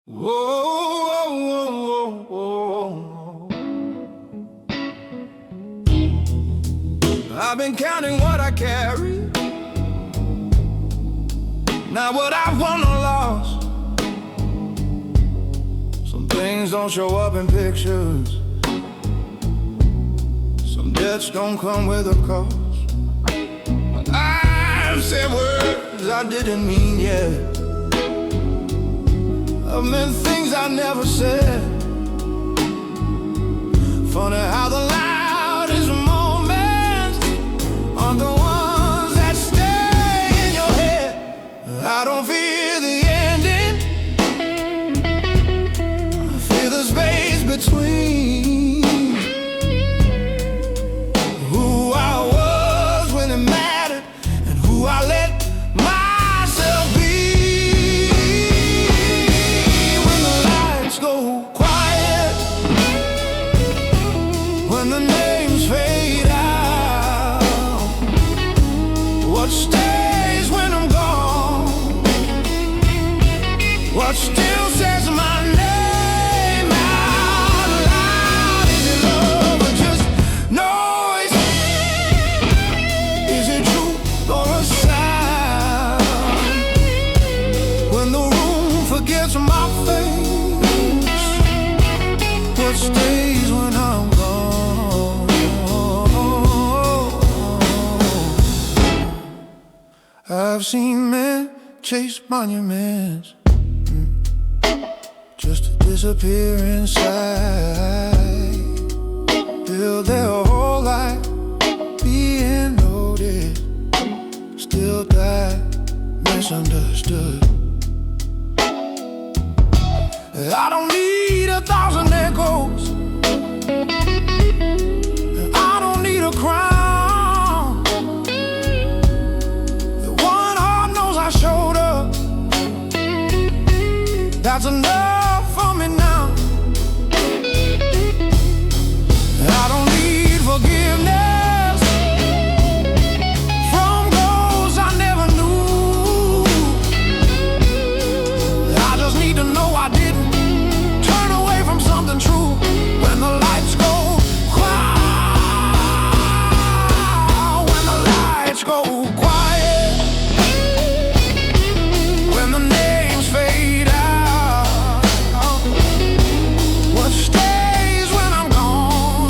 Whoa, whoa, whoa, whoa. I've been counting what I carry, not what I've won or lost. Some things don't show up in pictures, some debts don't come with a cost. I've said words I didn't mean yet, I've meant things I never said. Funny how the loudest moments are the ones that stay in your head. I don't fear the ending, I fear the space between who I was when it mattered and who I let myself be. When the lights go quiet, when the names fade out, what stays when I'm gone? What still says my name out loud? Is it love or just noise? Is it truth or a sound? When the room forgets my face, what stays when I'm gone? I've seen men chase monuments just to disappear inside, build their whole life being noticed, still die misunderstood. I don't need 1,000 echoes, I don't need a crown. The one heart knows I showed up, that's enough for me now. I don't need forgiveness from those I never knew. I just need to know I didn't turn away from something true. When the lights go quiet, when the lights go quiet, when the names fade out, what stays when I'm gone?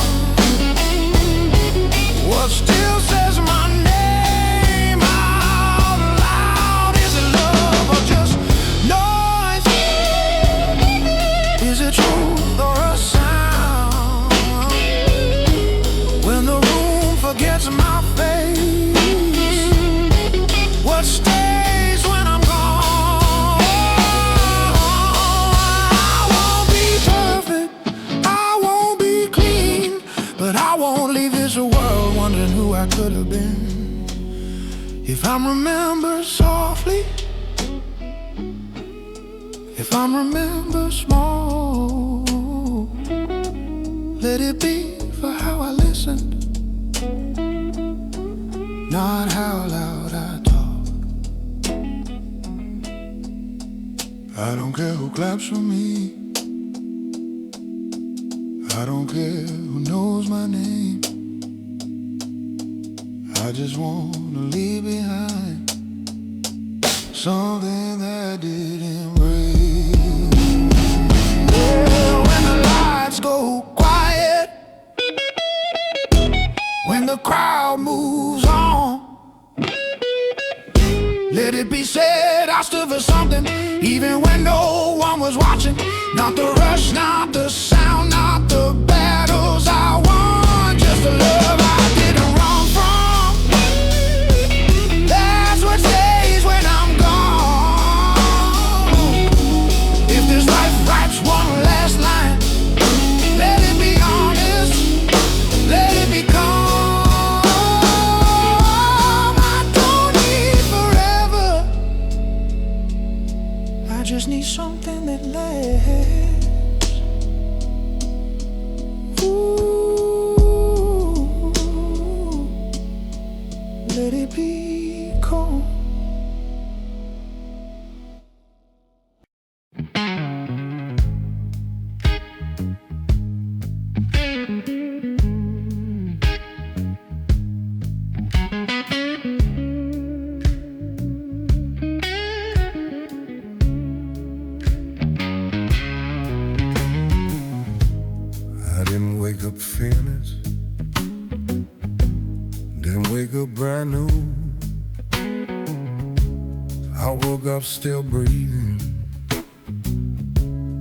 What still says my name out loud? Is it love or just noise? Is it truth or a sound? When the room forgets my face, what stays when I'm gone? I won't be perfect, I won't be clean, but I won't leave this world wondering who I could have been. If I'm remembered softly, if I'm remembered small, let it be for how I listened, not how loud I talk. I don't care who claps for me, I don't care who knows my name. I just wanna leave behind something that didn't break. Yeah, when the lights go quiet, when the crowd moves on, let it be said I stood for something, even when no one was watching. Not the rush, not the sound, not the battles I won, just the love I didn't run from. That's what stays when I'm gone. If this life writes one last line, let it be honest, let it be calm. I don't need forever, I just need something that lasts. Ooh, let it be calm. fearless, didn't wake up brand new. I woke up still breathing,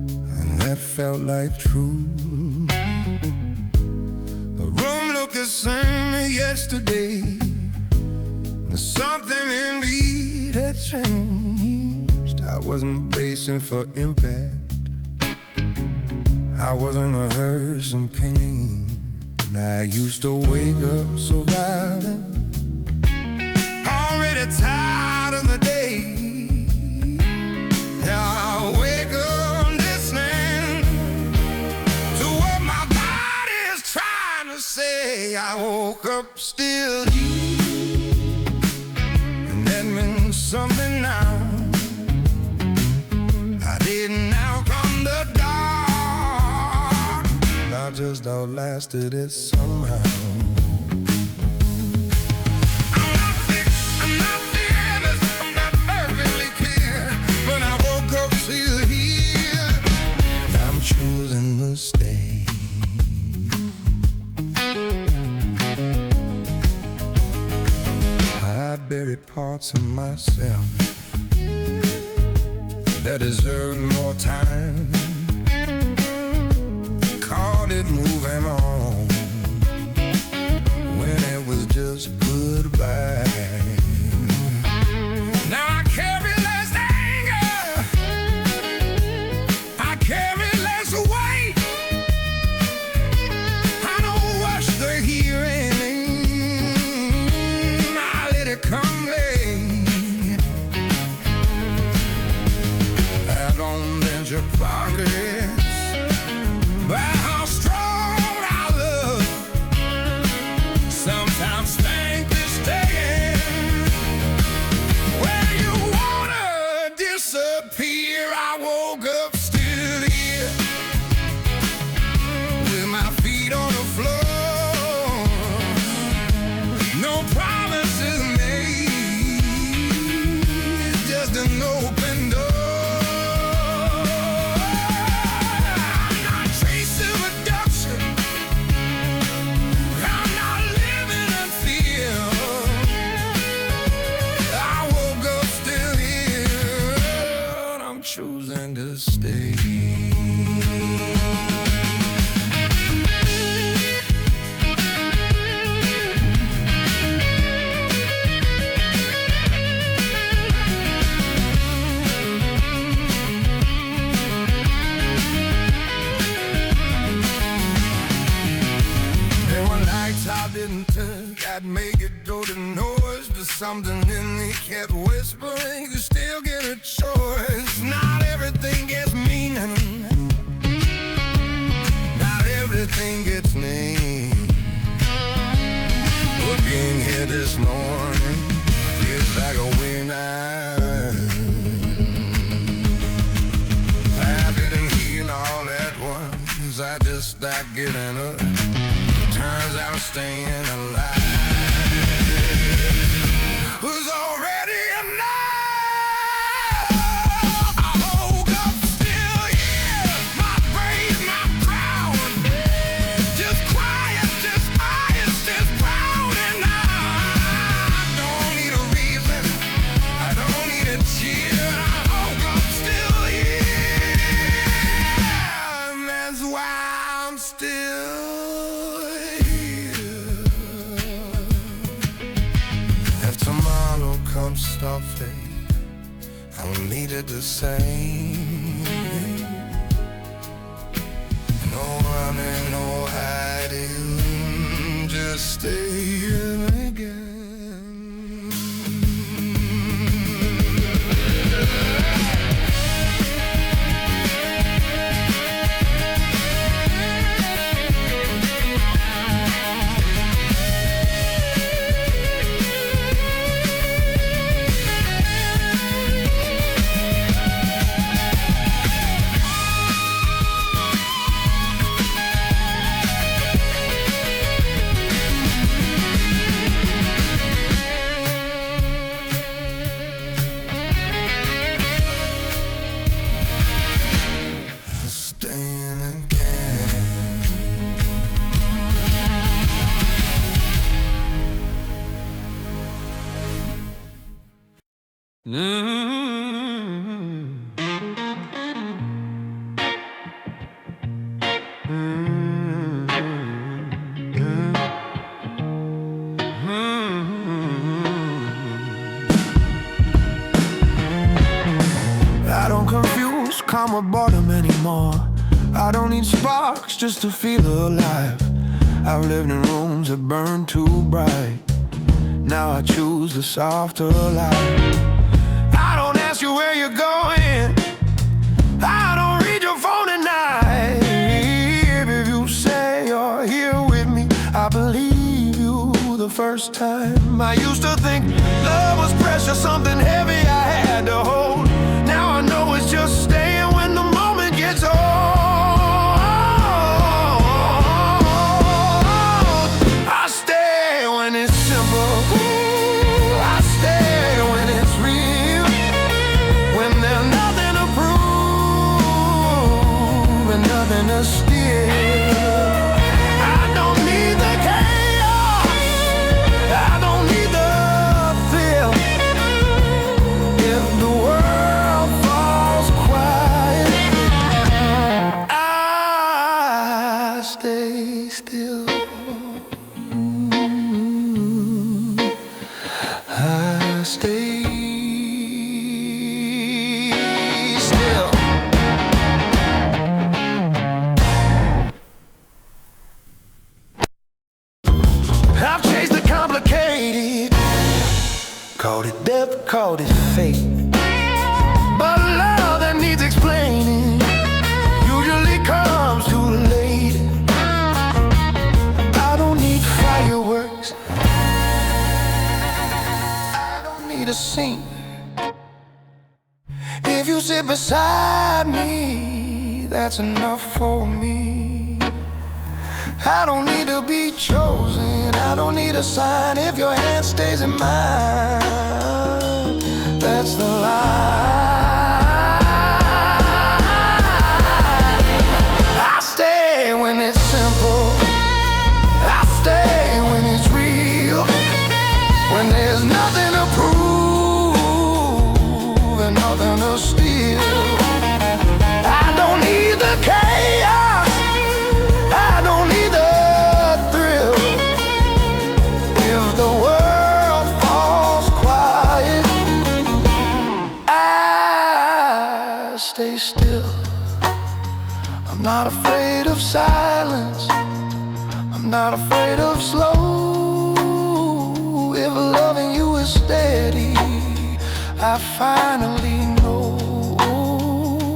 and that felt like truth. The room looked the same as yesterday. There's something in me that changed. I wasn't bracing for impact, I wasn't rehearsing pain. And I used to wake up so violent, already tired of the day. Now I wake up listening to what my body is trying to say. I woke up still here, and that means something now. I didn't outcome the dark, I just outlasted it somehow. Choosing to stay. I buried parts of myself that deserved more time. Called it moving on when it was just goodbye. Now I carry less anger, I carry away. I don't rush the hearing, I let it come late. I don't measure progress by how strong I love. Sometimes thank this day where you wanna disappear. I woke up still here, my feet on the floor, no promises made, just an open door. I'm not chasing reduction, I'm not living in fear. I woke up still here, and I'm choosing to stay. I didn't think I'd make it through the noise, but something in me kept whispering, you still get a choice. Not everything gets meaning, not everything gets named. Looking here this morning feels like a winner. I didn't heal all at once, I just stopped getting up. Turns out staying alive was already enough. I woke up still here, my praise, my crown, just quiet, just highest, just proud. And I don't need a reason, I don't need a cheer. I woke up still here, and that's why I'm still. Comes softly, I don't need it the same. No running, no hiding, just stay here again. want boredom anymore. I don't need sparks just to feel alive. I've lived in rooms that burn too bright. Now I choose the softer light. I don't ask you where you're going. I don't read your phone at night. If you say you're here with me, I believe you the first time. I used to think love was precious, something heavy I had to hold. Now I know it's just staying when the moment gets old. I stay when it's simple. I stay when it's real. When there's nothing to prove and nothing to steal. I don't need the chaos. I don't need the thrill. If the world falls quiet, I stay still. I stay still. I've chased the complicated, called it depth, called it fate. But love that needs explaining usually comes too late. I don't need fireworks, I don't need a scene. If you sit beside me, that's enough for me. I don't need to be chosen, I don't need a sign. If your hand stays in mine, that's the line. I stay when it's simple. I stay when it's real. When there's nothing to prove and nothing to steal. I don't need the chaos, I don't need the thrill. If the world falls quiet, I stay still. I'm not afraid of silence, I'm not afraid of slow. If loving you is steady, I finally know.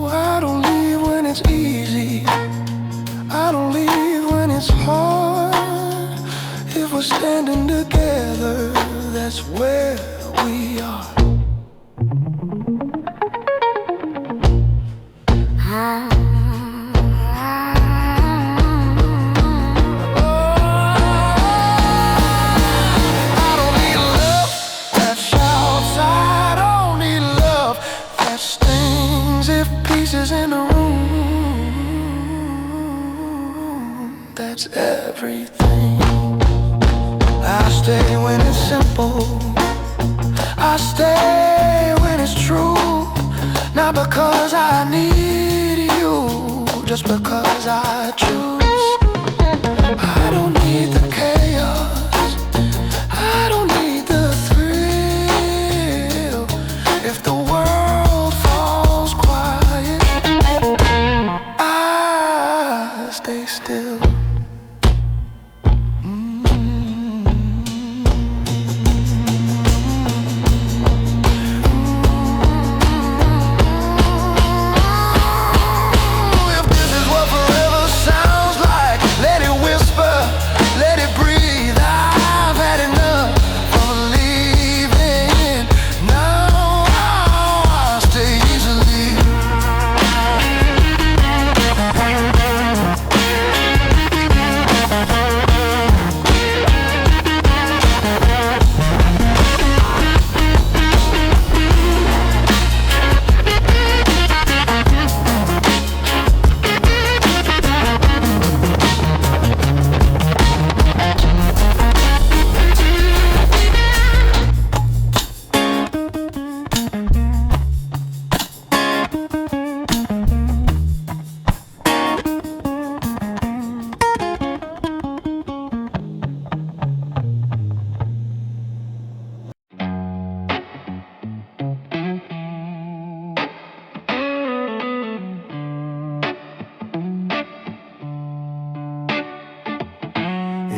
I don't leave when it's easy, I don't leave when it's hard. If we're standing together, that's where we are. I don't need love that shouts, I don't need love that stings. If peace is in the room, that's everything. I stay when it's simple, I stay when it's true. Not because I need you, just because I choose. I don't need the chaos, I don't need the thrill. If the world falls quiet, I stay still. If this is what forever sounds like, let it whisper, let it breathe.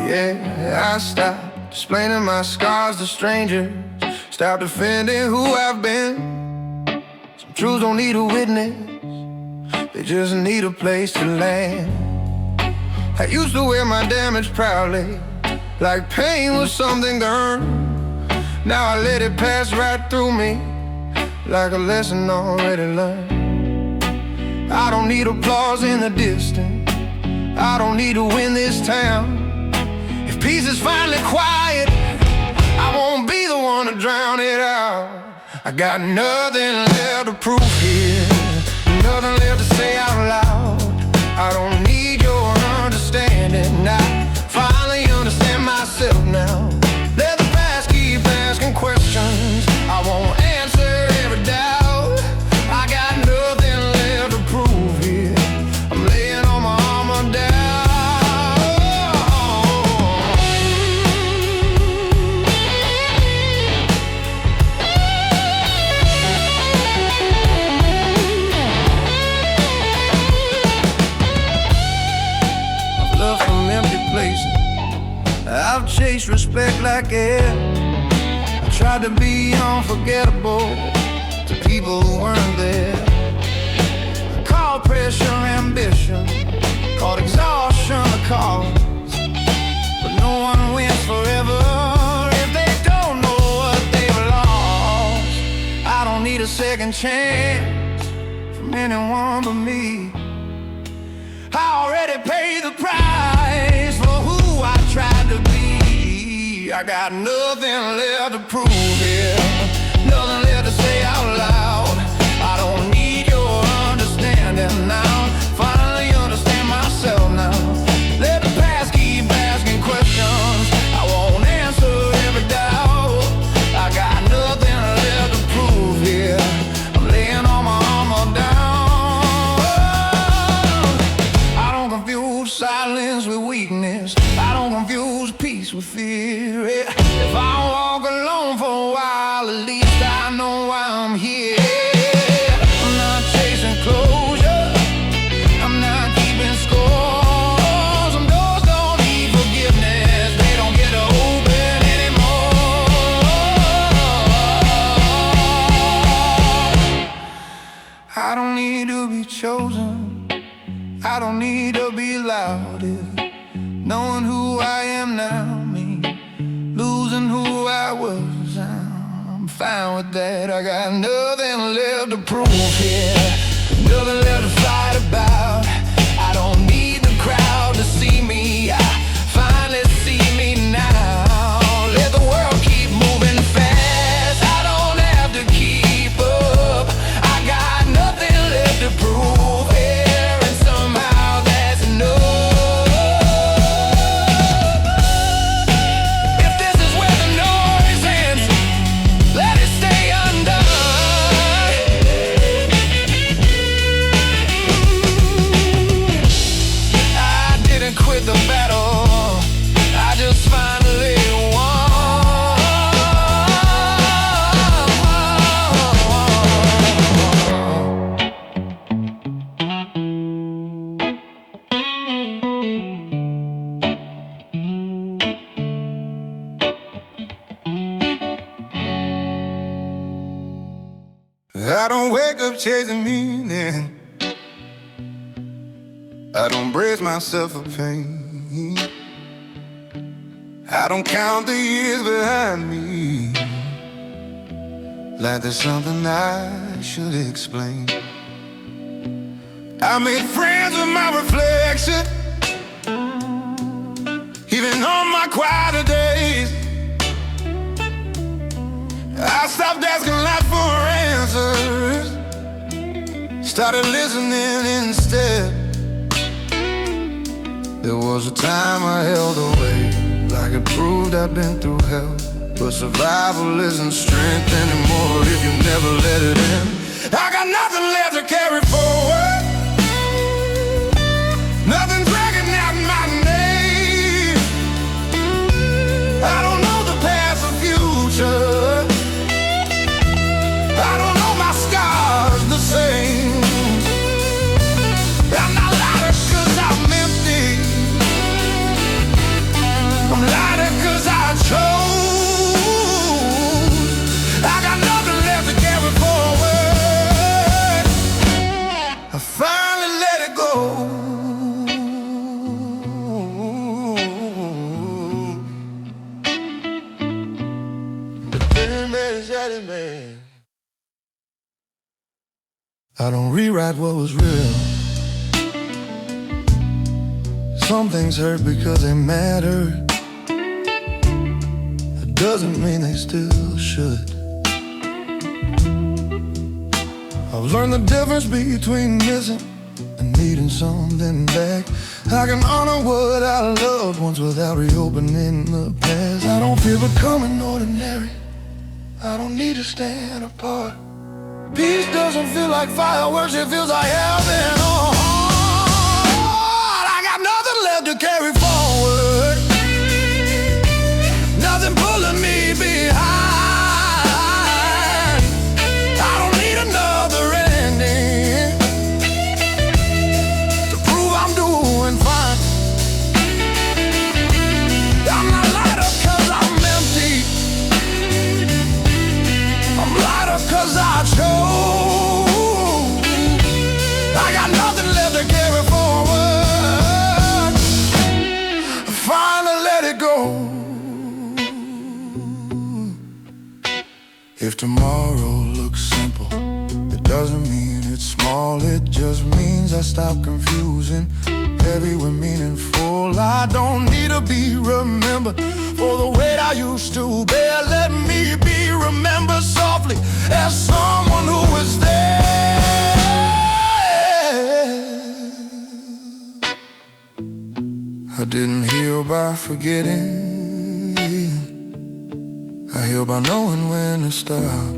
Yeah, I stopped explaining my scars to strangers. Stop defending who I've been. Some truths don't need a witness, they just need a place to land. I used to wear my damage proudly, like pain was something to earn. Now I let it pass right through me, like a lesson already learned. I don't need applause in the distance, I don't need to win this town. If peace is finally quiet, I won't be the one to drown it out. I got nothing left to prove here, nothing left to say out loud. I don't need your understanding. I finally understand myself now. Let the past keep asking questions, I won't answer every doubt. I got nothing left to prove here, I'm laying all my armor down. I've chased respect like air, I tried to be unforgettable to people who weren't there. I called pressure ambition, called exhaustion the cause. But no one wins forever if they don't know what they've lost. I don't need a second chance from anyone but me. I already paid the price for who I tried to be. I got nothing left to prove here, nothing left to say out loud. I don't need your understanding now, finally understand myself now. Let the past keep asking questions, I won't answer every doubt. I got nothing left to prove here, I'm laying all my armor down. I don't confuse silence with weakness, I don't confuse peace with fear. If I walk alone for a while, at least I know why I'm here. I'm not chasing closure, I'm not keeping score. Some doors don't need forgiveness, they don't get to open anymore. I don't need to be chosen, I don't need to be loud. If knowing who I am now means losing who I was, I'm fine with that. I got nothing left to prove here, nothing left to fight about. I don't need the crowd to see me, I finally see me now. Let the world keep moving fast, I don't have to keep up. I got nothing left to prove here, and somehow that's enough. The battle, I just finally won. I don't wake up chasing meaning, I don't brace myself for pain. I don't count the years behind me like there's something I should explain. I made friends with my reflection, even on my quieter days. I stopped asking life for answers, started listening instead. There was a time I held away, like it proved I'd been through hell. But survival isn't strength anymore if you never let it in. I got nothing left to carry forward, nothing dragging out my name. I don't know the past or future, I don't know my scars the same. I'm not louder 'cause I'm empty, I don't rewrite what was real. Some things hurt because they matter. It doesn't mean they still should. I've learned the difference between missing and needing something back. I can honor what I loved once without reopening the past. I don't fear becoming ordinary. I don't need to stand apart. Peace doesn't feel like fireworks, it feels like heaven on heart. I got nothing left to carry forward, nothing pulling me behind. I don't need another ending to prove I'm doing fine. I'm not lighter cause I'm empty, I'm lighter cause I chose. I got nothing left to carry forward. I finally let it go. If tomorrow looks simple, it doesn't mean it's small. It just means I stop confusing heavy with meaningful. I don't need to be remembered for the weight I used to bear. Let me be remembered softly as someone who was there. I didn't heal by forgetting, I heal by knowing when to stop.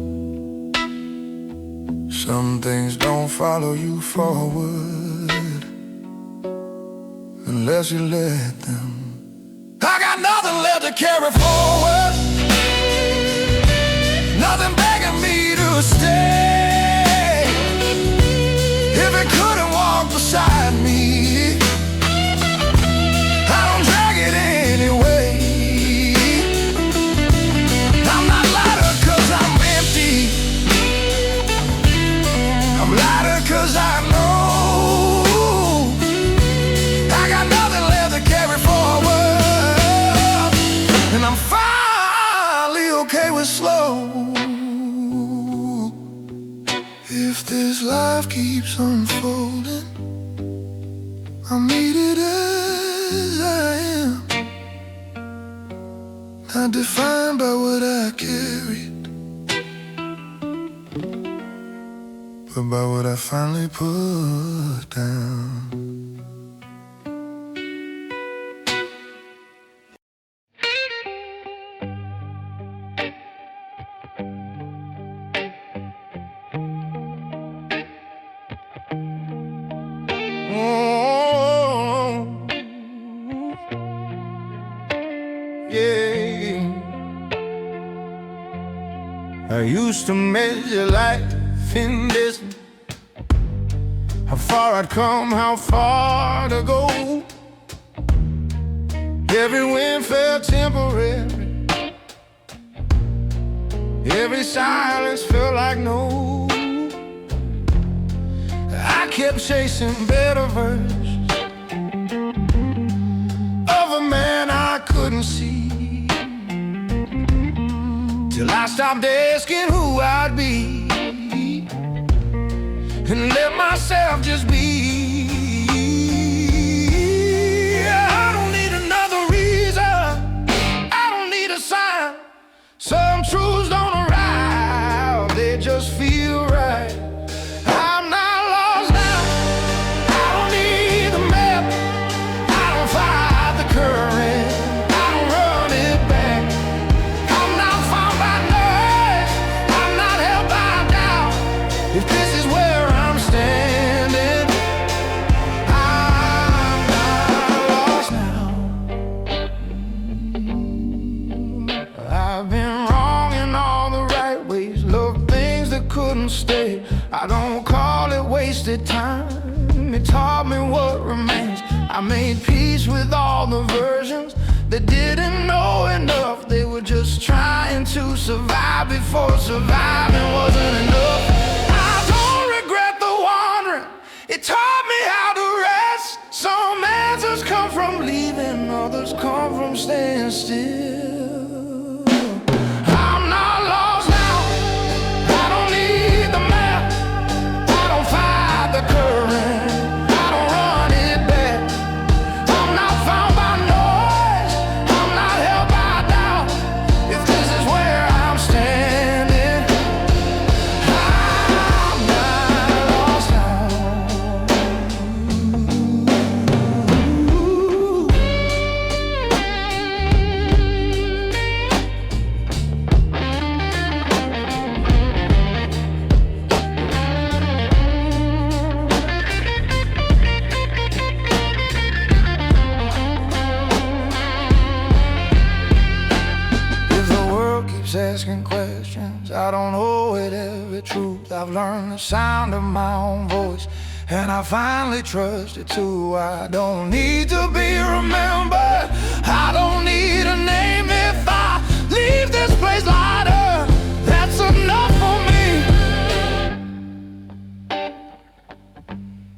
Some things don't follow you forward unless you let them. I got nothing left to carry forward, nothing begging me to stay. If it couldn't walk beside me, I don't drag it anyway. I'm not lighter cause I'm empty, I'm lighter cause I know I got nothing left to carry forward. And I'm finally okay with slow. If this life keeps unfolding, I'll meet it as I am, not defined by what I carried, but by what I finally put down. Yeah, I used to measure life in distance, how far I'd come, how far to go. Every wind felt temporary, every silence felt like no. I kept chasing better versions of a man I couldn't see, till I stopped asking who I'd be and let myself just be. I don't need another reason, I don't need a sign. Some truths don't arrive, they just feel right. I'm not lost now, I don't need the map, I don't fight the current, I don't run it back. I'm not found by noise, I'm not held by doubt. If this is where I'm standing, I'm not lost now. I've been wrong in all the right ways, loved things that couldn't stay. I don't call it wasted time, it taught me what remains. I made peace with all the versions that didn't know enough. They were just trying to survive before surviving wasn't enough. I don't regret the wandering, it taught me how to rest. I've learned the sound of my own voice, and I finally trust it too. I don't need to be remembered, I don't need a name. If I leave this place lighter, that's enough for me.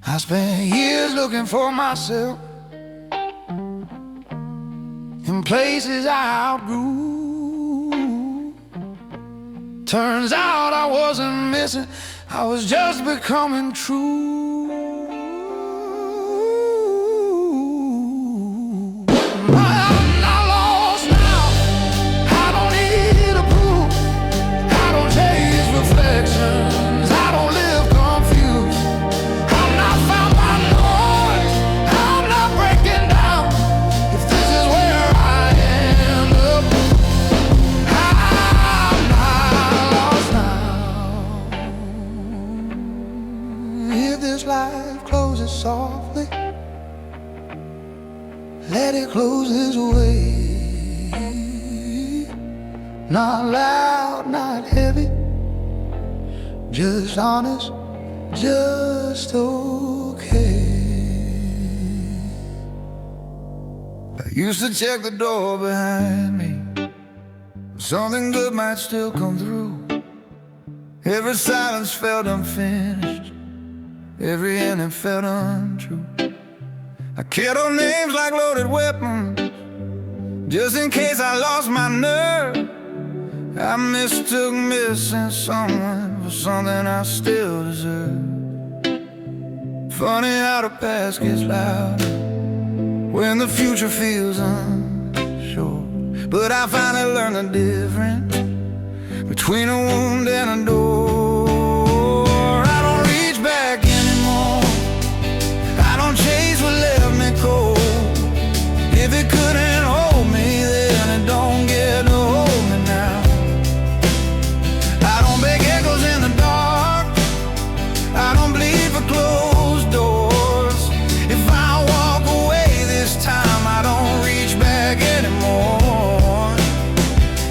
I spent years looking for myself in places I outgrew. Turns out I wasn't missing, I was just becoming true. I'm not lost now, I don't need to prove. I don't chase reflections, I don't live confused. I'm not found by noise, I'm not breaking down. If this is where I end up, I'm not lost now. If this life closes softly, let it close this way. Not loud, not heavy, just honest, just okay. I used to check the door behind me, something good might still come through. Every silence felt unfinished, every ending felt untrue. I kept on names like loaded weapons, just in case I lost my nerve. I mistook missing someone for something I still deserve. Funny how the past gets louder when the future feels unsure. But I finally learned the difference between a wound and a door. I don't reach back anymore, I don't chase what left me cold. If it couldn't hold me then, it don't get to hold me now. I don't beg echoes in the dark, I don't bleed for closed doors. If I walk away this time, I don't reach back anymore.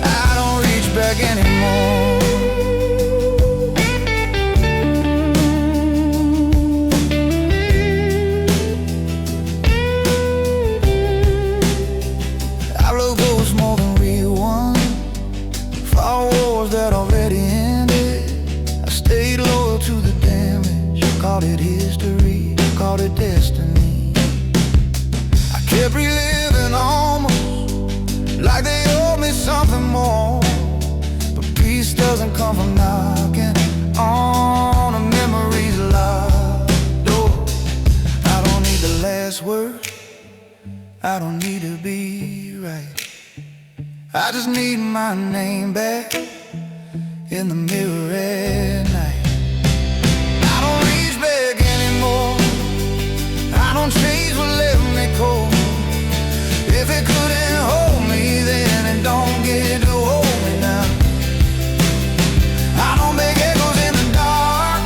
I don't reach back anymore. Called it history, called it destiny. I kept reliving almost like they owed me something more. But peace doesn't come from knocking on a memory's locked door. I don't need the last word, I don't need to be right. I just need my name back in the mirror at night. I don't chase what left me cold. If it couldn't hold me then, it don't get to hold me now. I don't beg echoes in the dark,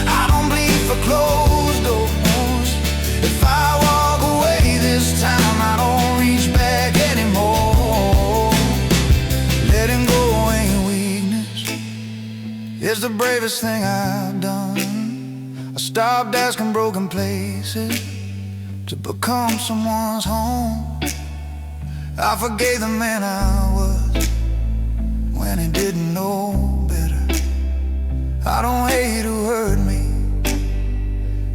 I don't bleed for closed doors. If I walk away this time, I don't reach back anymore. Letting go ain't weakness, it's the bravest thing I've done. I stopped asking broken places to become someone's home. I forgave the man I was when he didn't know better. I don't hate who hurt me,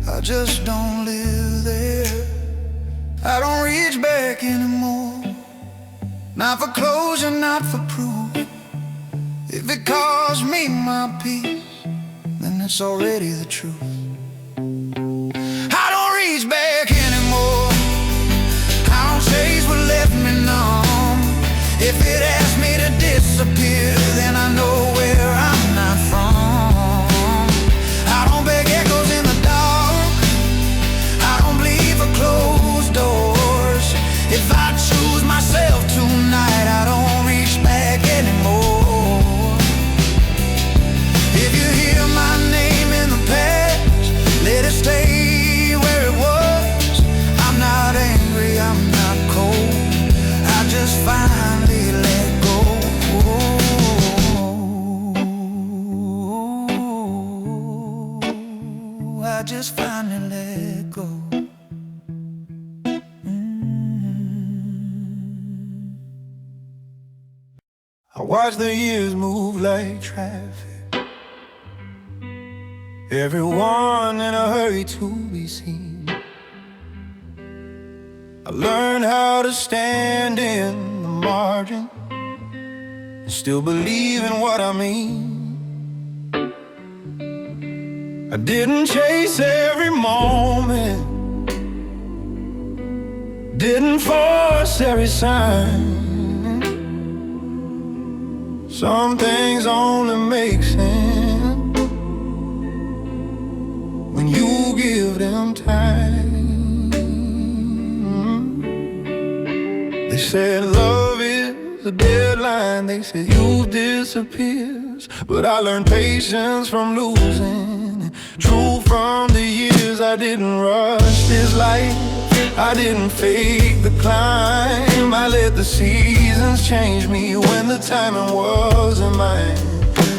I just don't live there. I don't reach back anymore, not for closure, not for proof. If it cost me my peace, then it's already the truth. I don't reach back anymore, I don't chase what left me numb. If it asks me to disappear, then I know where I'm not from. I don't beg echoes in the dark, I don't bleed for closed doors. If I choose myself tonight, I don't reach back anymore. If you hear my name in the past, Watch the years move like traffic, everyone in a hurry to be seen. I learned how to stand in the margin and still believe in what I mean. I didn't chase every moment, didn't force every sign. Some things only make sense when you give them time. They said love is a deadline, they said youth disappears, but I learned patience from losing, truth from the years. I didn't rush this life, I didn't fake the climb. I let the seasons change me when the timing wasn't mine.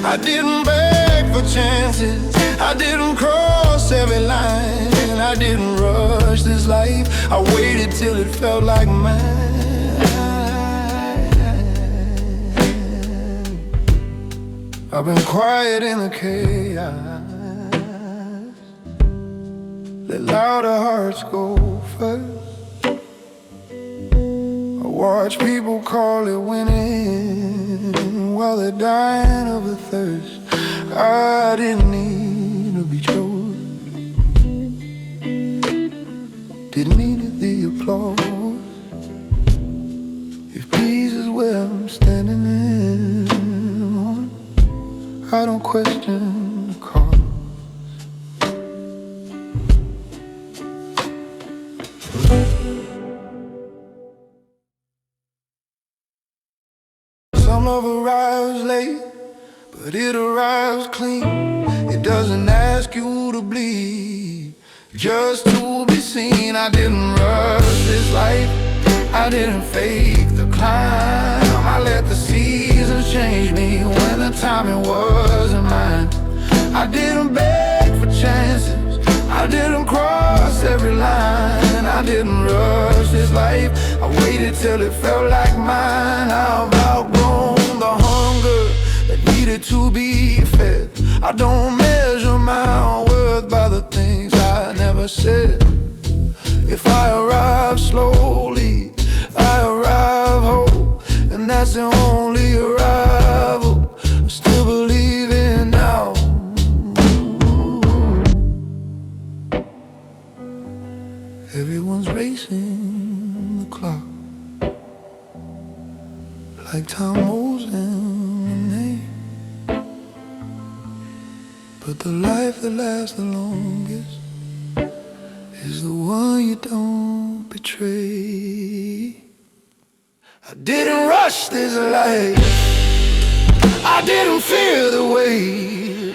I didn't beg for chances, I didn't cross every line. I didn't rush this life, I waited till it felt like mine. I've been quiet in the chaos, let louder hearts go first. I watch people call it winning while they're dying of a thirst. I didn't need to be chosen, didn't need the applause. If peace is where I'm standing in, I don't question the cause. Some love arrives late, but it arrives clean. It doesn't ask you to bleed, just to be seen. I didn't rush this life, I didn't fake the climb. I let the seasons change me when the timing wasn't mine. I didn't beg for chances, I didn't cross every line. I didn't rush this life, I waited till it felt like mine. I've outgrown the hunger that needed to be fed. I don't measure my worth by the things I never said. If I arrive slowly, I arrive whole, and that's the only arrival I still believe in now. Everyone's racing the clock like time moves in the name, but the life that lasts the longest is the one you don't betray. I didn't rush this life, I didn't fear the weight.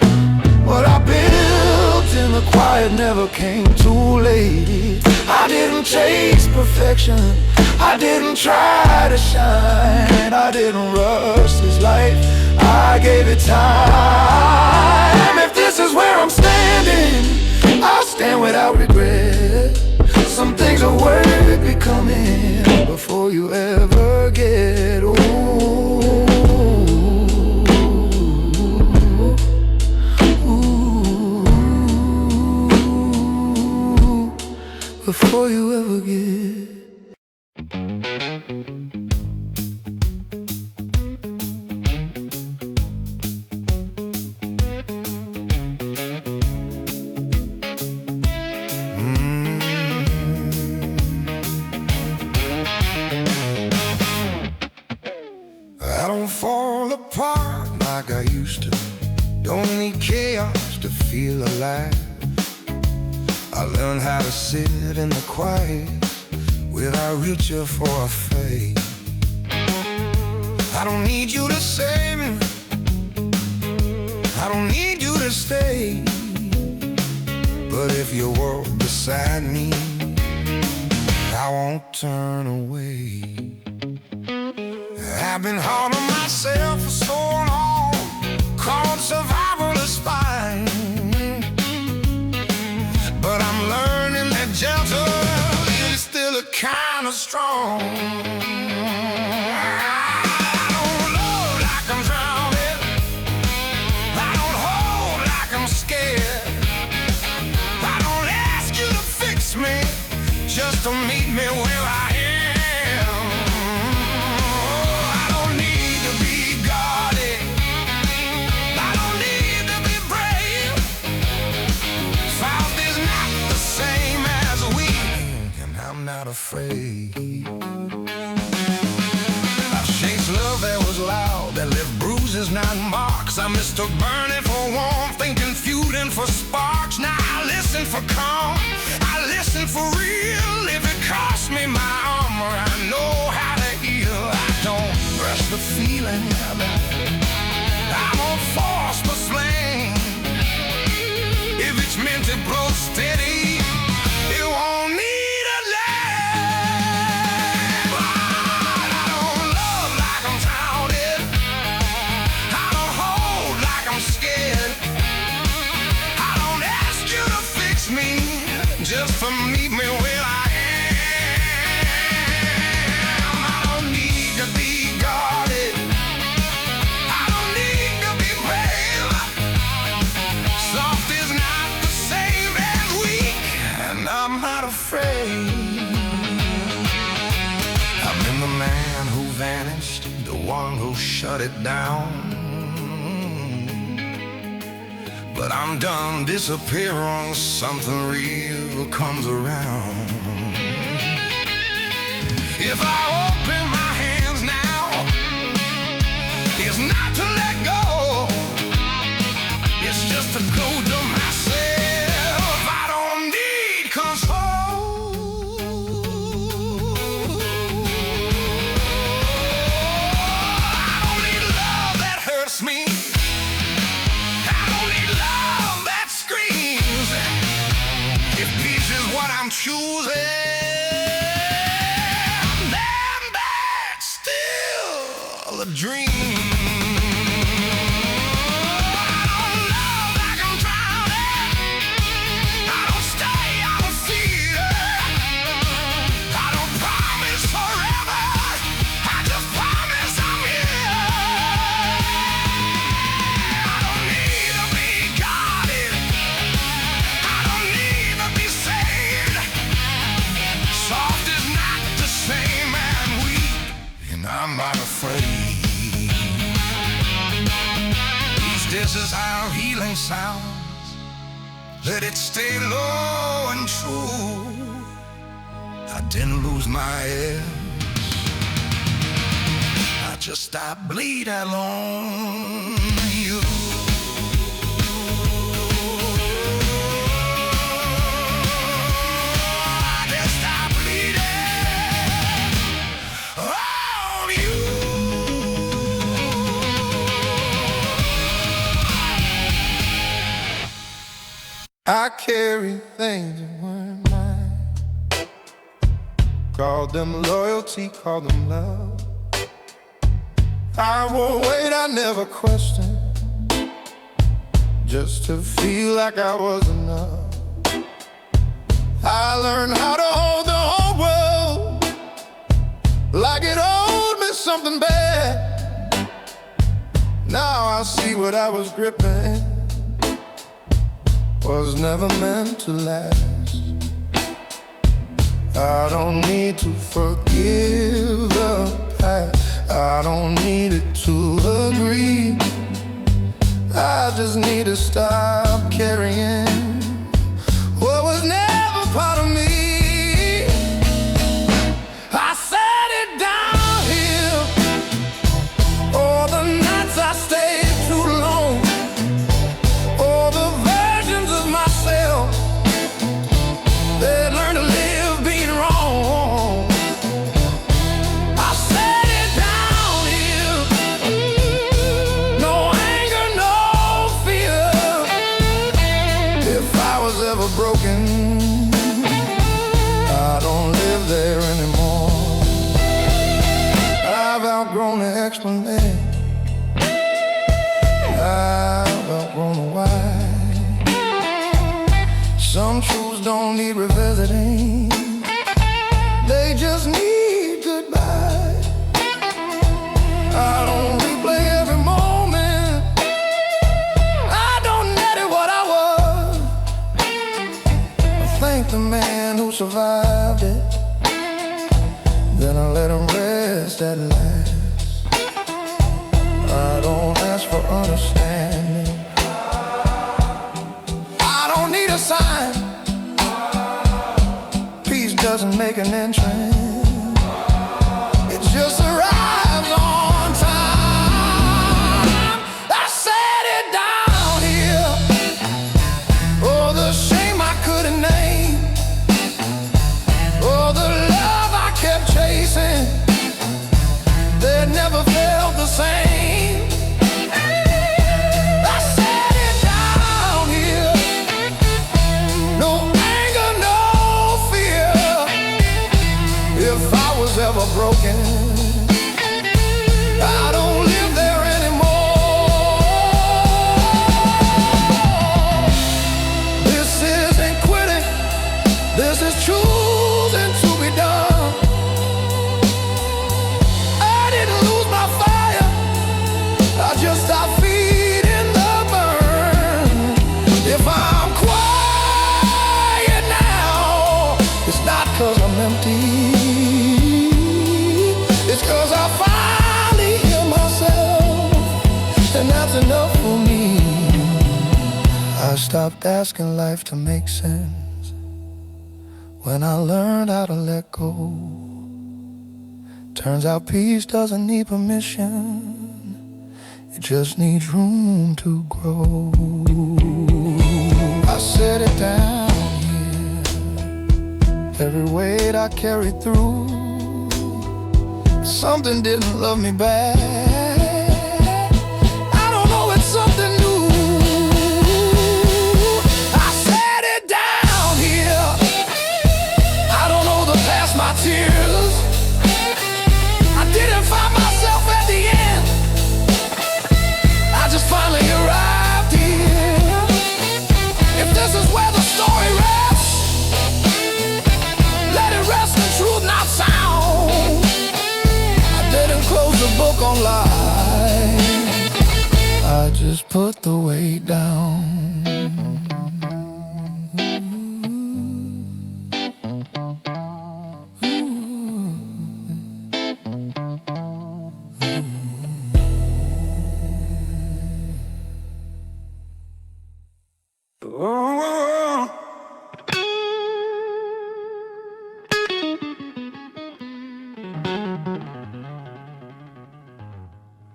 What I built in the quiet never came too late. I didn't chase perfection, I didn't try to shine. I didn't rush this life, I gave it time. If this is where I'm standing, I'll stand without regret. Some things are worth becoming before you ever get old. Before you ever get. I don't fall apart like I used to. Don't need chaos to feel alive. I learned how to sit in the quiet without reaching for a fade. I don't need you to save me, I don't need you to stay. But if you walk beside me, I won't turn away. I've been hard on myself for so long, called survival a spine. But I'm learning that gentle is still a kind of strong. I don't love like a just to meet me where I am. I don't need to be guarded, I don't need to be brave. South is not the same as we, and I'm not afraid. I chased love that was loud, that left bruises, not marks. I mistook burning for warmth and confusion for sparks. Now I listen for calm, I listen for real. If it costs me my armor, I know how to heal. I don't rush the feeling, I'm on force for slang. If it's meant to grow steady, it won't need a lag. But I don't love like I'm touted, I don't hold like I'm scared. I don't ask you to fix me, just to meet me where I am. I don't need to be guarded, I don't need to be brave. Soft is not the same as weak, and I'm not afraid. I've been the man who vanished, the one who shut it down. But I'm done disappearing, something real comes around. If I open my hands now, it's not to let go, it's just to go to myself. I don't need control, I don't need love that hurts me, I don't need love that screams. If peace is what I'm choosing, then that's still a dream. I'm not afraid. This is how healing sounds. Let it stay low and true. I didn't lose my head, I just stopped bleeding alone. You. I carry things that weren't mine, called them loyalty, called them love. I won't wait, I never questioned, just to feel like I was enough. I learned how to hold the whole world like it owed me something bad. Now I see what I was gripping was never meant to last. I don't need to forgive the past, I don't need it to agree. I just need to stop carrying what was never part of me. I set it down here, all the nights I stayed too long, all the versions of myself that learned to live being wrong. I set it down here, no anger, no fear. man who survived it. Then I let him rest at last. I don't ask for understanding. I don't need a sign. Peace doesn't make an entrance. It just arrives on time. I set it down here. Oh, the shame I couldn't name. Oh, the love I kept chasing that never felt the same. I set it down here. No anger, no fear. If I was ever broken, I don't live there anymore. This isn't quitting. This is choosing to be done. I didn't lose my fire. I just stopped feeding the burn. If I'm quiet now, it's not 'cause I'm empty. It's 'cause I finally hear myself, and that's enough for me. I stopped asking life to make sense when I learned how to let go. Turns out peace doesn't need permission. It just needs room to grow. I set it down here. Every weight I carried through, something didn't love me back. I don't know, it's something new. I set it down here. I don't know the past, my tears. I didn't find myself at the end. I just finally arrived here. If this is where the story rests, let it rest in truth, not sound. I didn't close the book on lies. I just put the weight down.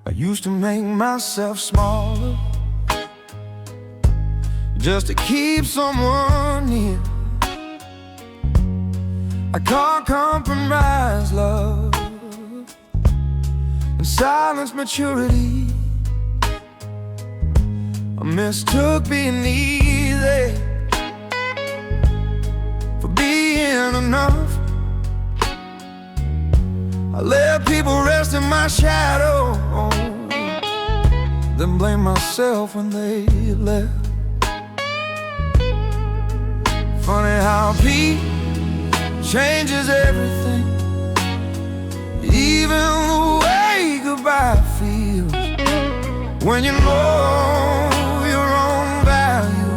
I used to make myself smaller just to keep someone near. I can't compromise love and silence maturity. I mistook being easy for being enough. I let people rest in my shadow, then blame myself when they left. Funny how peace changes everything, even the way goodbye feels. When you know your own value,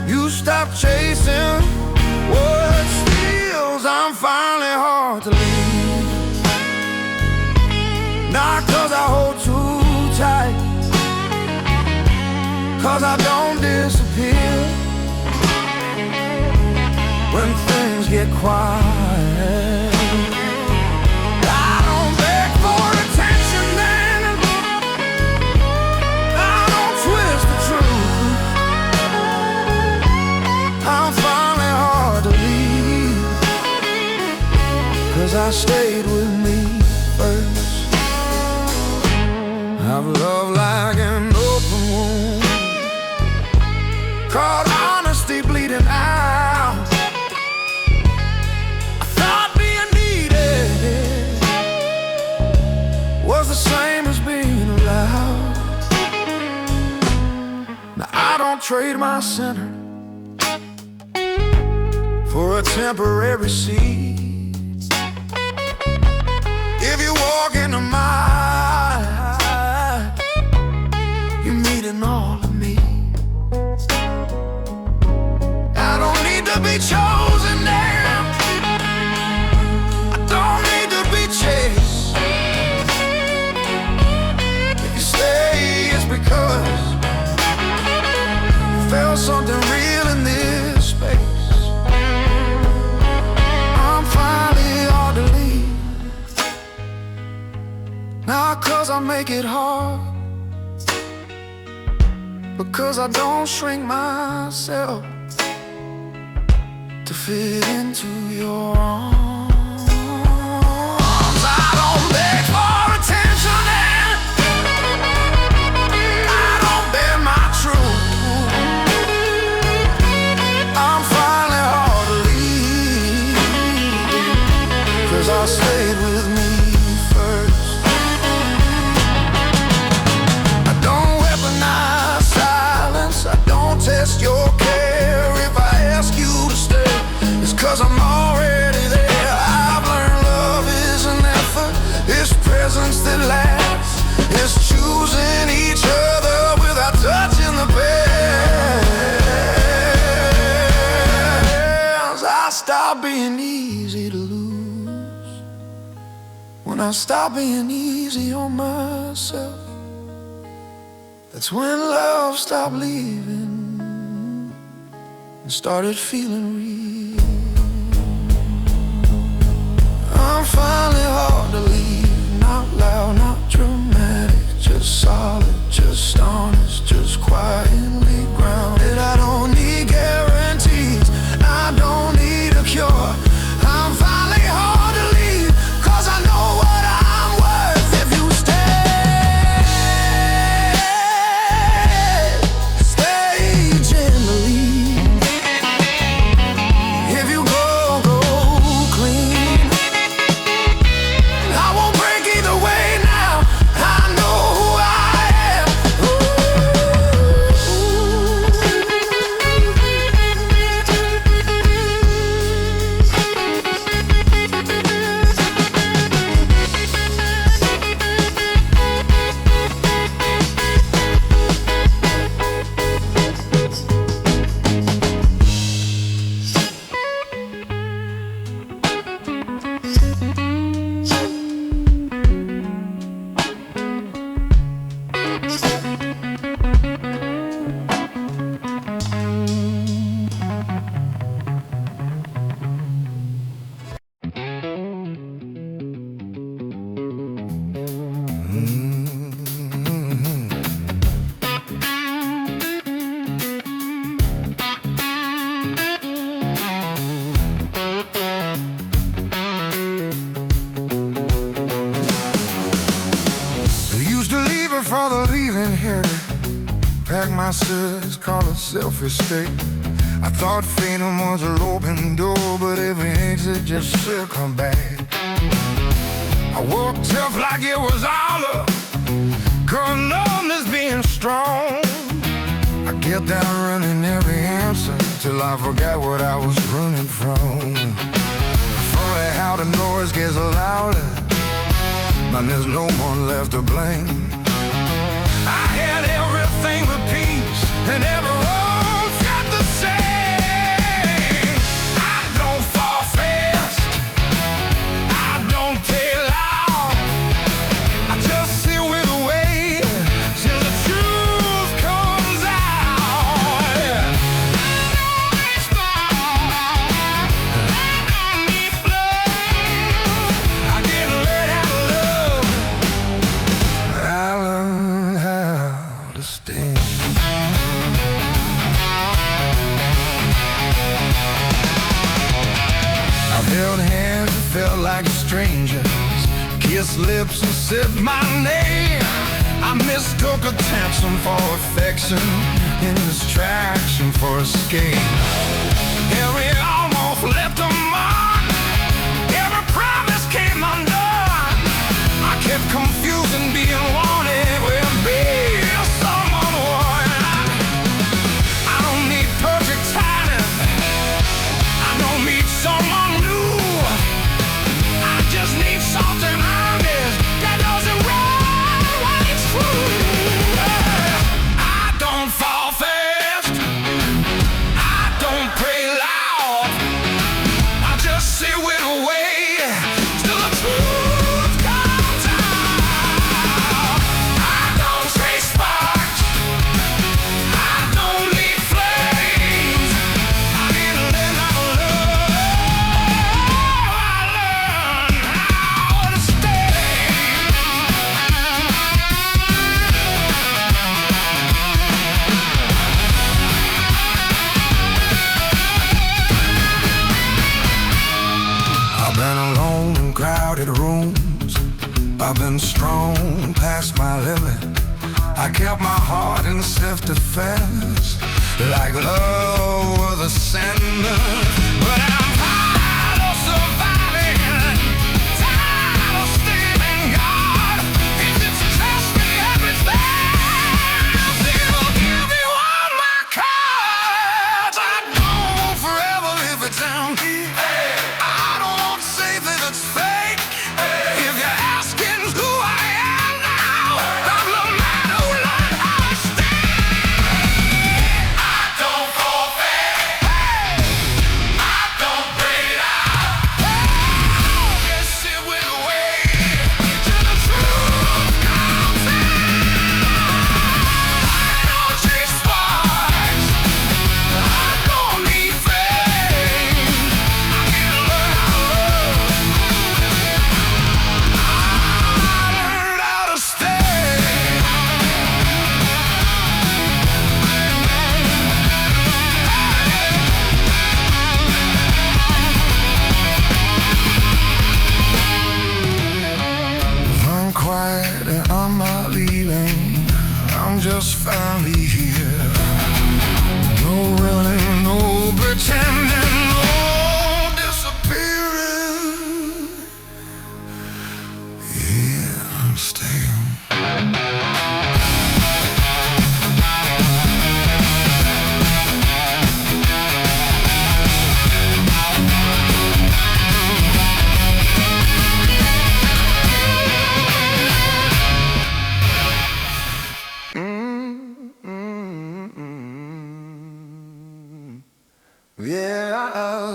you stop chasing what steals. I'm finally hard to leave, not 'cause I hold too tight, 'cause I don't disappear when things get quiet. I don't beg for attention then, I don't twist the truth. I'm finally hard to leave, 'cause I stayed with me first. I've loved like an open wound, caught honesty bleeding out. I thought being needed was the same as being allowed. Now I don't trade my center for a temporary seat. If you walk into mine, you're meeting all of me. I don't need to be chosen now. make it hard, because I don't shrink myself to fit into your arms. I don't beg for attention, and I don't bend my truth. I'm finally hard to leave, 'cause I stayed with me first. I don't weaponize silence, I don't test your care. If I ask you to stay, it's 'cause I'm already there. I've learned love is an effort, it's presence that lasts, it's choosing each other without touching the past. I stop being easy to lose when I stop being easy on myself. That's when love stopped leaving and started feeling real. I'm finally hard to leave, not loud, not dramatic, just solid, just honest, just quietly grounded. I don't need guarantees, I don't need a cure. I'm finally hard to leave, 'cause I know what I'm worth. If you stay gently. If you go clean, I won't break either way now. I know who I am. Used to leave it for the leaving here, pack my suits, call it self-escape. I thought freedom was an open door, but every exit just circled back. I walked tough like it was all up, 'cause numbness being strong. I kept down running every answer till I forgot what I was running from. Funny how the noise gets louder, but there's no one left to blame. I had everything but peace, and every road got the same. I don't fall fast, I don't tail out, I just sit with the weight till the truth comes out. I need blood, I didn't learn how to love, I learned how to stand. I've held hands that felt like strangers, kissed lips and said my name. I mistook a tantrum for affection and distraction for escape. Every almost left a mark, every promise came undone. I kept confusing being wanted with being someone one. I don't need perfect timing, I don't need someone new. I just need something honest that doesn't run when it's true. I don't fall fast, I don't pray loud, crowded rooms. I've been strong past my limit. I kept my heart in self-defense, like love was a sin. But I'm tired of surviving, tired of stealing God. If it's just me, everything will give me all my cards. I don't want forever if it's empty. I don't want safe if it's fake. If you're asking who I am now, I'm the man who learned how to stay. I don't forfeit. I don't break out. Just sit with the wait till the truth comes out. I don't chase sparks. I don't need fame. I can learn how to love. I learned how to stay. I'm quiet and I'm not leaving. I'm just finally here. No running, no pretending, no disappearing. Yeah, I'm staying. Yeah.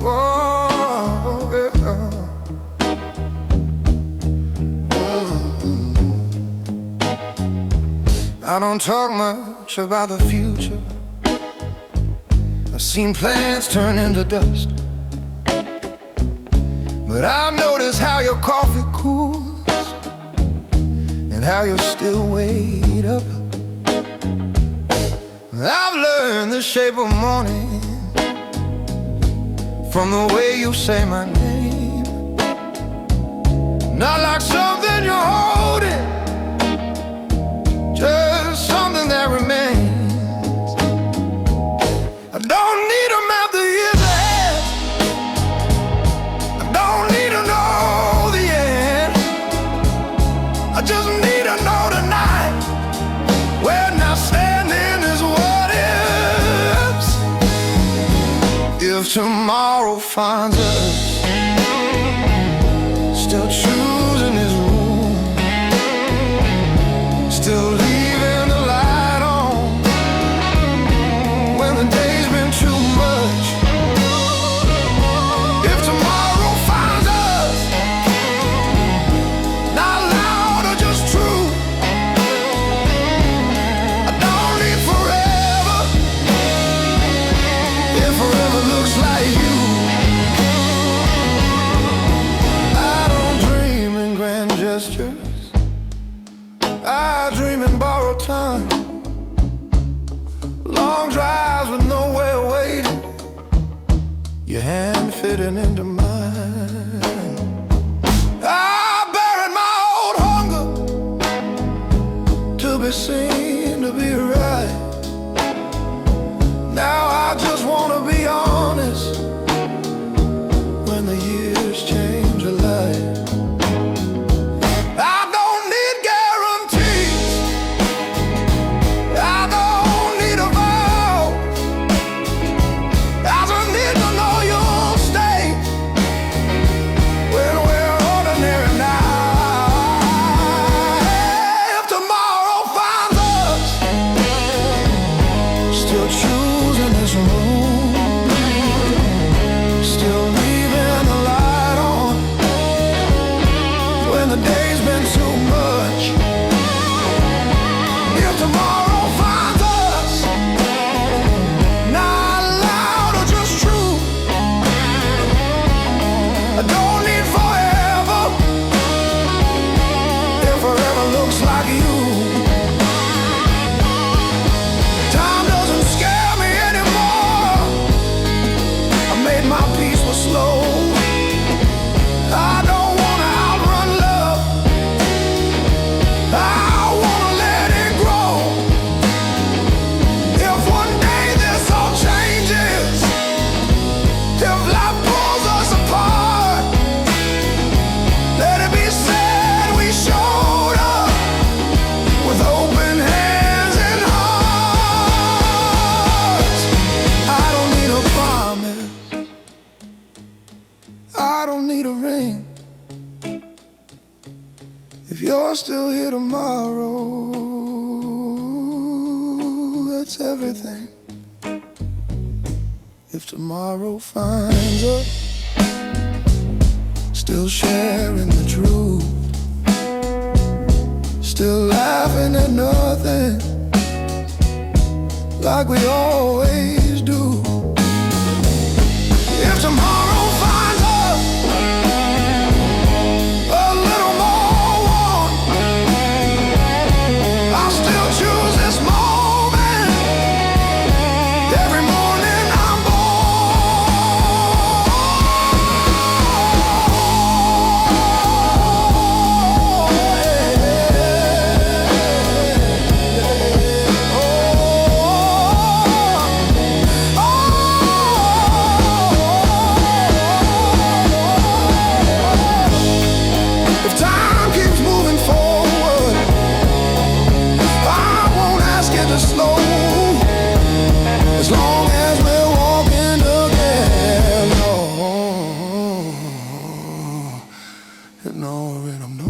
Whoa, yeah. I don't talk much about the future. I've seen plans turn into dust, but I've noticed how your coffee cools and how you still wait up. I've learned the shape of morning from the way you say my name. Not like something you're holding, just something that remains. I don't need a map to hear that. I don't need to know the end. I just need to know tonight where now standing is what ifs. If tomorrow finds us still choosing this room, still leaving the light on when the day's been too much. If tomorrow finds us not loud or just true, I don't need forever if forever looks like you. I don't dream in grand gestures, I dream in borrowed time. Long drives with nowhere waiting, your hand fitting into mine. I buried my old hunger to be seen, to be right. Now I just wanna be honest when the years change a life. I don't need guarantees, I don't need a vow. I just need to know you'll stay when we're ordinary now. If tomorrow finds still here tomorrow. That's everything. If tomorrow finds us still sharing the truth, still laughing at nothing like we always do. If tomorrow finds us a little more warm, I'll still choose this moment every morning I'm slow, as long as we're walking together. No rhythm, no.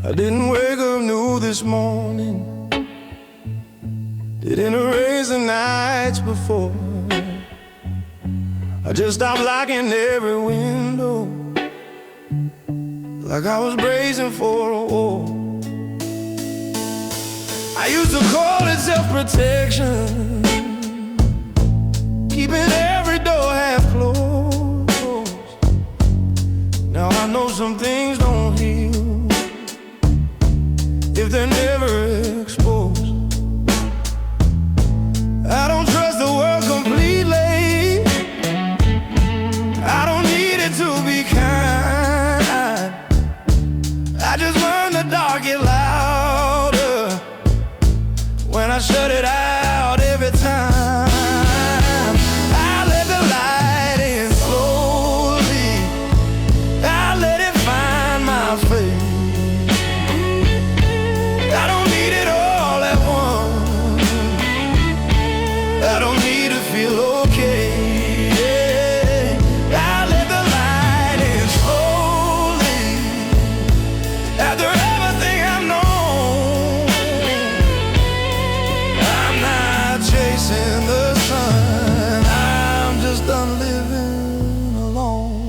I didn't wake up new this morning, didn't erase the nights before. I just stopped locking every window, like I was bracing for a war. I used to call it self-protection, keeping every door half closed. Now I know some things don't heal if they're never exposed. I don't trust the world completely, I don't need it to be kind. I just learned the dark get louder when I shut it out every time. I let the light in slowly, I let it find my face. I don't need it all at once, I don't need to feel okay. I let the light in slowly, after everything I've known. I'm not chasing the sun, I'm just done living alone.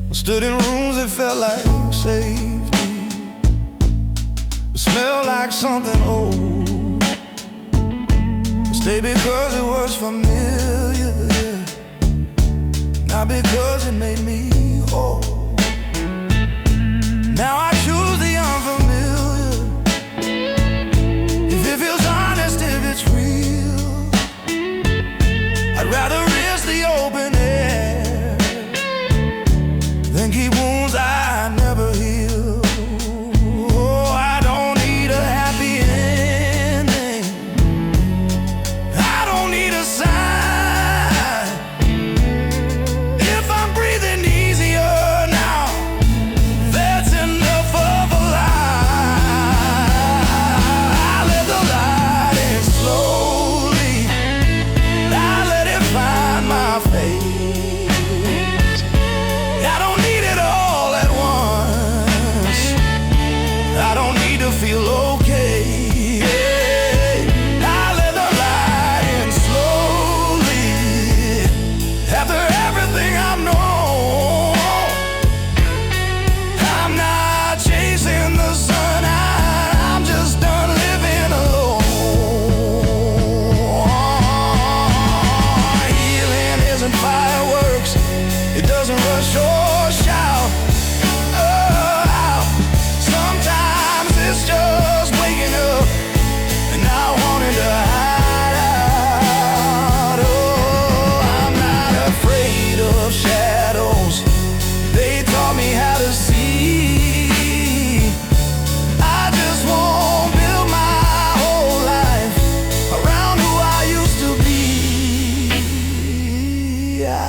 I stood in rooms that felt like safety, smelled like something old. I stayed because it was familiar, not because it made me whole. Now I choose the unfamiliar, if it feels honest, if it's real. I'd rather risk the open air than keep wounds I never heal. Oh, I don't need a happy ending, I don't need a sign. If I'm breathing easier now, that's enough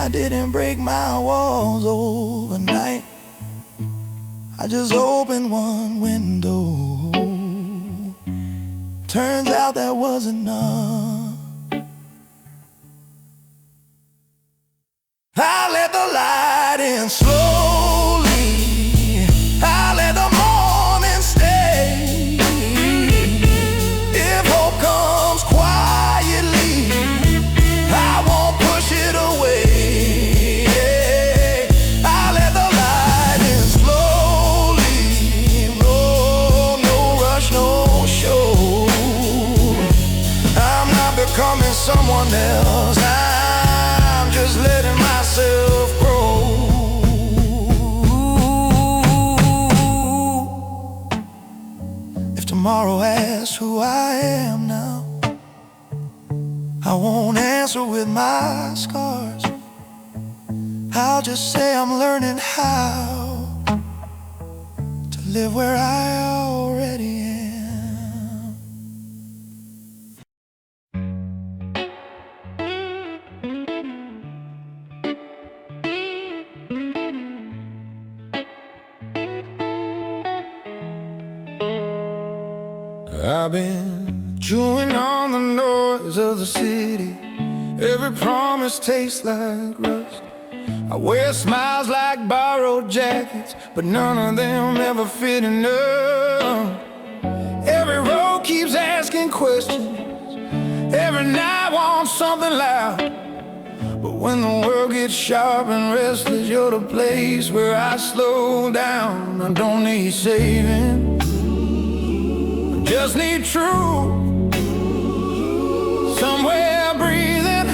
I didn't break my walls overnight. I just opened one window. Turns out that wasn't enough. I let the light in slowly. I let the morning stay. If hope comes quietly, I won't push it away. I let the light in slowly. No rush, no show. I'm not becoming someone else. I'm just letting myself grow. If tomorrow asks who I am now, I won't answer with my scars. I'll just say I'm learning how to live where I already am. I've been chewing on the noise of the city. Every promise tastes like rust. I wear smiles like borrowed jackets, but none of them ever fit enough. Every road keeps asking questions. Every night wants something loud. But when the world gets sharp and restless, you're the place where I slow down. I don't need saving, just need truth. Somewhere breathing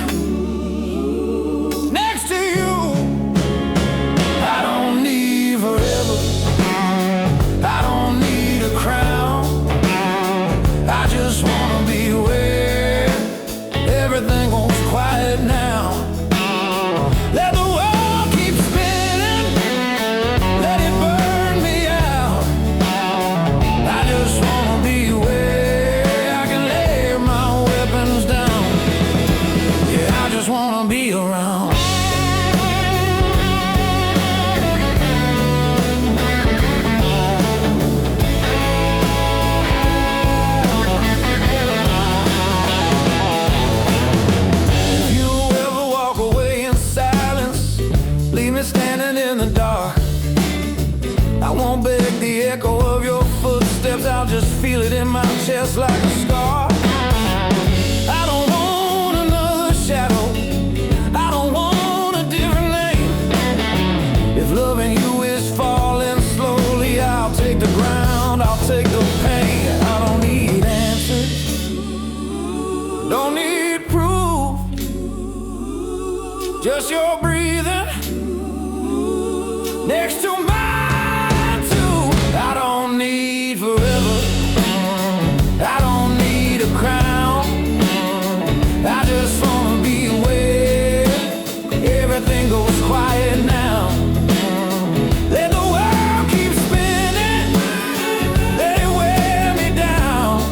next to you. I don't need forever, I don't need a crown. I just wanna be where everything goes quiet now. Let the world keep spinning, let it burn me out. I just wanna be where I can lay my weapons down. Yeah, I just wanna be around. If you ever walk away in silence, leave me standing in the dark. I won't beg the echo of your footsteps, I'll just feel it in my chest like a scar. I don't want another shadow, I don't want a different name. If loving you is falling slowly, I'll take the ground, I'll take the pain. I don't need answers, don't need proof, just your breathing next to mine too. I don't need forever, I don't need a crown. I just wanna be where everything goes quiet now. Let the world keep spinning, let it wear me down.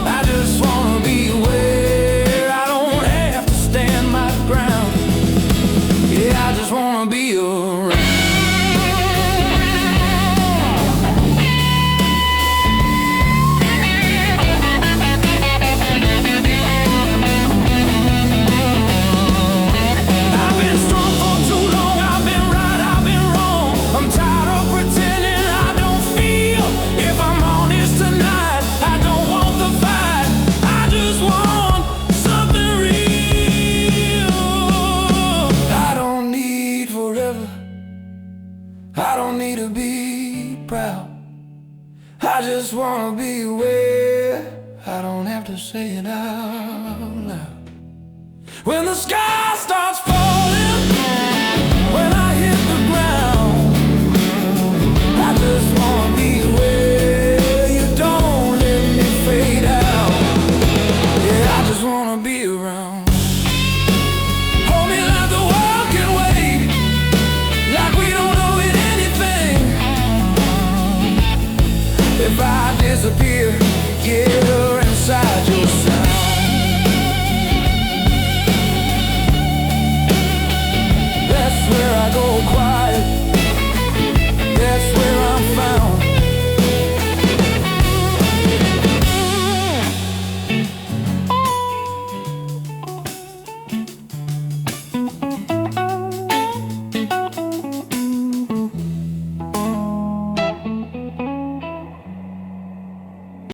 I just wanna be where I don't have to stand my ground. Yeah, I just wanna be around. I've been strong for too long, I've been right, I've been wrong. I'm tired of pretending I don't feel. If I'm honest tonight, I don't want the fight, I just want something real. I don't need forever, I don't need to be proud. I just wanna be where I don't have to say it out loud. When the sky starts falling